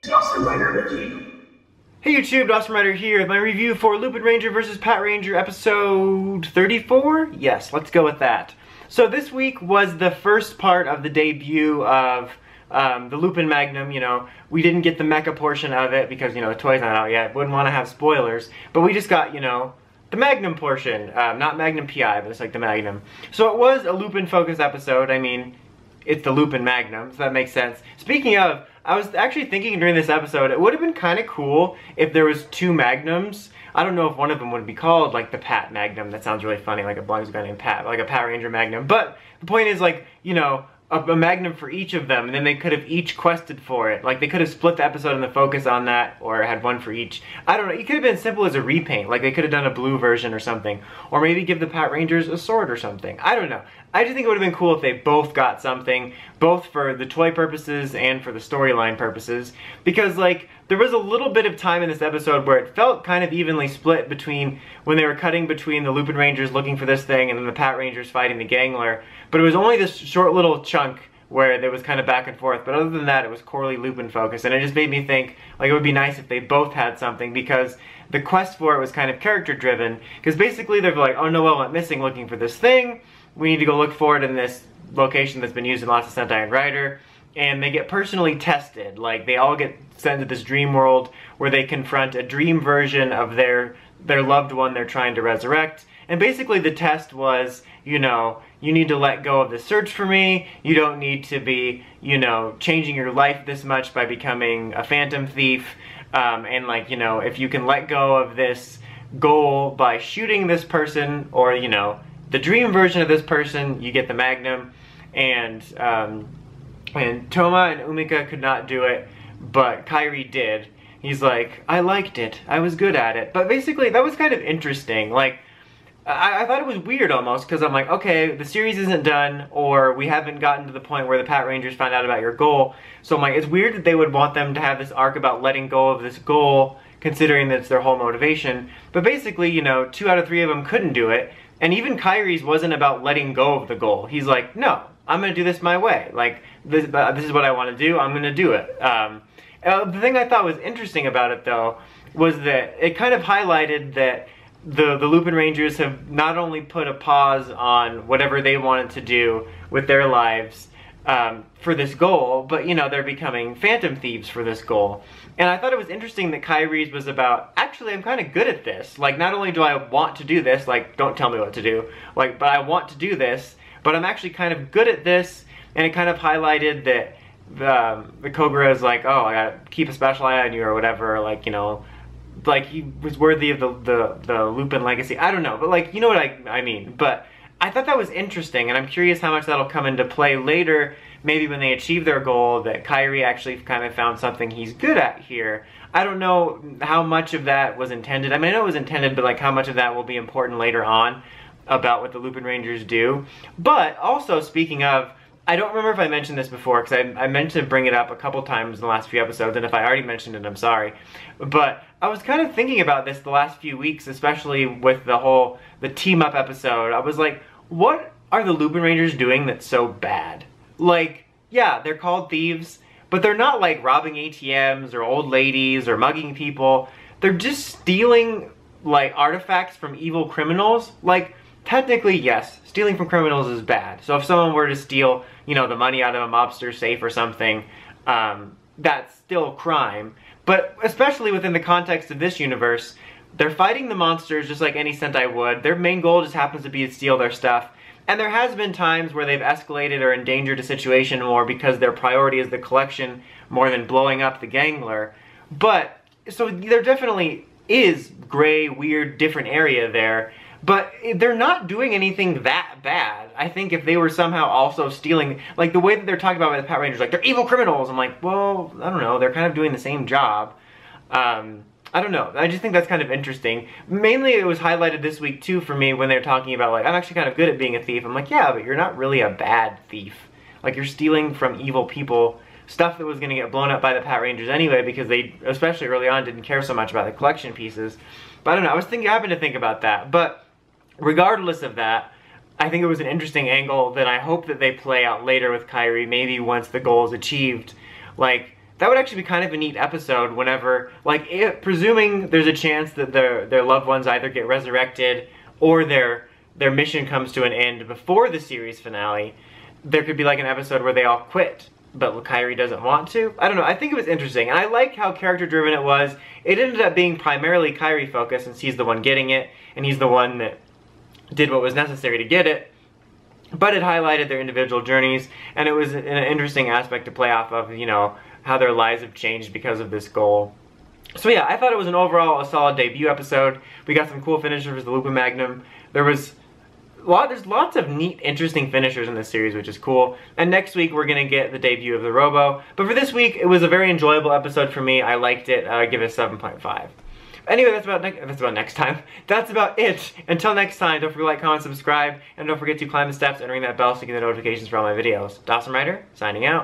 Dawson Rider Wiki. Hey YouTube, Dawson Rider here with my review for Lupinranger vs. Patranger episode 34? Yes, let's go with that. So this week was the first part of the debut of the Lupin Magnum. You know, we didn't get the mecha portion of it because, you know, the toy's not out yet. Wouldn't want to have spoilers. But we just got, you know, the Magnum portion. Not Magnum PI, but it's like the Magnum. So it was a Lupin-focused episode. I mean, it's the Lupin Magnum, so that makes sense. Speaking of, I was actually thinking during this episode, it would have been kind of cool if there was two Magnums. I don't know if one of them would be called, like, the Pat Magnum. That sounds really funny, like it belongs to a guy named Pat, like a Patranger Magnum. But the point is, like, you know, a Magnum for each of them, and then they could have each quested for it. Like, they could have split the episode and the focus on that, or had one for each. I don't know, it could have been as simple as a repaint. Like, they could have done a blue version or something. Or maybe give the Patrangers a sword or something. I don't know. I just think it would have been cool if they both got something, both for the toy purposes and for the storyline purposes. Because, like, there was a little bit of time in this episode where it felt kind of evenly split between when they were cutting between the Lupinrangers looking for this thing and then the Patrangers fighting the Gangler. But it was only this short little chunk where there was kind of back and forth. But other than that, it was corely Lupin focused. And it just made me think, like, it would be nice if they both had something, because the quest for it was kind of character driven. Because basically they're like, oh, Noelle went missing looking for this thing. We need to go look for it in this location that's been used in lots of Sentai and Rider. And they get personally tested. Like, they all get sent to this dream world where they confront a dream version of their loved one they're trying to resurrect. And basically the test was, you know, you need to let go of the search for me. You don't need to be, you know, changing your life this much by becoming a phantom thief. And, like, you know, if you can let go of this goal by shooting this person, or, you know, the dream version of this person, you get the Magnum. And Toma and Umika could not do it, but Kairi did. He's like, I liked it. I was good at it. But basically, that was kind of interesting. Like, I thought it was weird almost, because I'm like, okay, the series isn't done, or we haven't gotten to the point where the Patrangers found out about your goal. So I'm like, it's weird that they would want them to have this arc about letting go of this goal, considering that it's their whole motivation. But basically, you know, 2 out of 3 of them couldn't do it. And even Kairi's wasn't about letting go of the goal. He's like, no, I'm going to do this my way. Like, this is what I want to do. I'm going to do it. The thing I thought was interesting about it, though, was that it kind of highlighted that the Lupinrangers have not only put a pause on whatever they wanted to do with their lives for this goal, but, you know, they're becoming phantom thieves for this goal. And I thought it was interesting that Kairi's was about, actually, I'm kind of good at this. Like, not only do I want to do this, like, don't tell me what to do, like, but I want to do this, but I'm actually kind of good at this. And it kind of highlighted that the Kogura is like, oh, I gotta keep a special eye on you or whatever, like, you know, like he was worthy of the Lupin legacy. I don't know, but, like, you know what I mean. But I thought that was interesting, and I'm curious how much that'll come into play later, maybe when they achieve their goal, that Kairi actually kind of found something he's good at here. I don't know how much of that was intended. I mean, I know it was intended, but, like, how much of that will be important later on about what the Lupinrangers do. But also, speaking of, I don't remember if I mentioned this before, because I meant to bring it up a couple times in the last few episodes, and if I already mentioned it, I'm sorry. But I was kind of thinking about this the last few weeks, especially with the team-up episode. I was like, what are the Lupinrangers doing that's so bad? Like, yeah, they're called thieves, but they're not, like, robbing ATMs or old ladies or mugging people. They're just stealing, like, artifacts from evil criminals. Like, technically, yes, stealing from criminals is bad. So if someone were to steal, you know, the money out of a mobster's safe or something, that's still crime. But especially within the context of this universe, they're fighting the monsters just like any Sentai would. Their main goal just happens to be to steal their stuff. And there has been times where they've escalated or endangered a situation more because their priority is the collection more than blowing up the Gangler. But, so there definitely is gray, weird, different area there. But they're not doing anything that bad. I think if they were somehow also stealing, like the way that they're talking about the Patrangers, like, they're evil criminals. I'm like, well, I don't know, they're kind of doing the same job. I don't know, I just think that's kind of interesting. Mainly it was highlighted this week too for me when they're talking about, like, I'm actually kind of good at being a thief. I'm like, yeah, but you're not really a bad thief. Like, you're stealing from evil people, stuff that was going to get blown up by the Patrangers anyway, because they, especially early on, didn't care so much about the collection pieces. But I don't know, I happened to think about that. But regardless of that, I think it was an interesting angle that I hope that they play out later with Kairi, maybe once the goal is achieved. Like, that would actually be kind of a neat episode whenever, like, presuming there's a chance that their loved ones either get resurrected or their mission comes to an end before the series finale, there could be like an episode where they all quit, but Kairi doesn't want to. I don't know, I think it was interesting, and I like how character-driven it was. It ended up being primarily Kairi-focused, since he's the one getting it, and he's the one that did what was necessary to get it. But it highlighted their individual journeys, and it was an interesting aspect to play off of, you know, how their lives have changed because of this goal. So yeah, I thought it was an overall a solid debut episode. We got some cool finishers, the Lupin Magnum. There's lots of neat, interesting finishers in this series, which is cool. And next week we're gonna get the debut of the Robo. But for this week, it was a very enjoyable episode for me. I liked it. I give it a 7.5. Anyway, that's about next time. That's about it. Until next time, don't forget to like, comment, subscribe, and don't forget to climb the steps and ring that bell so you get the notifications for all my videos. Dawson Ryder, signing out.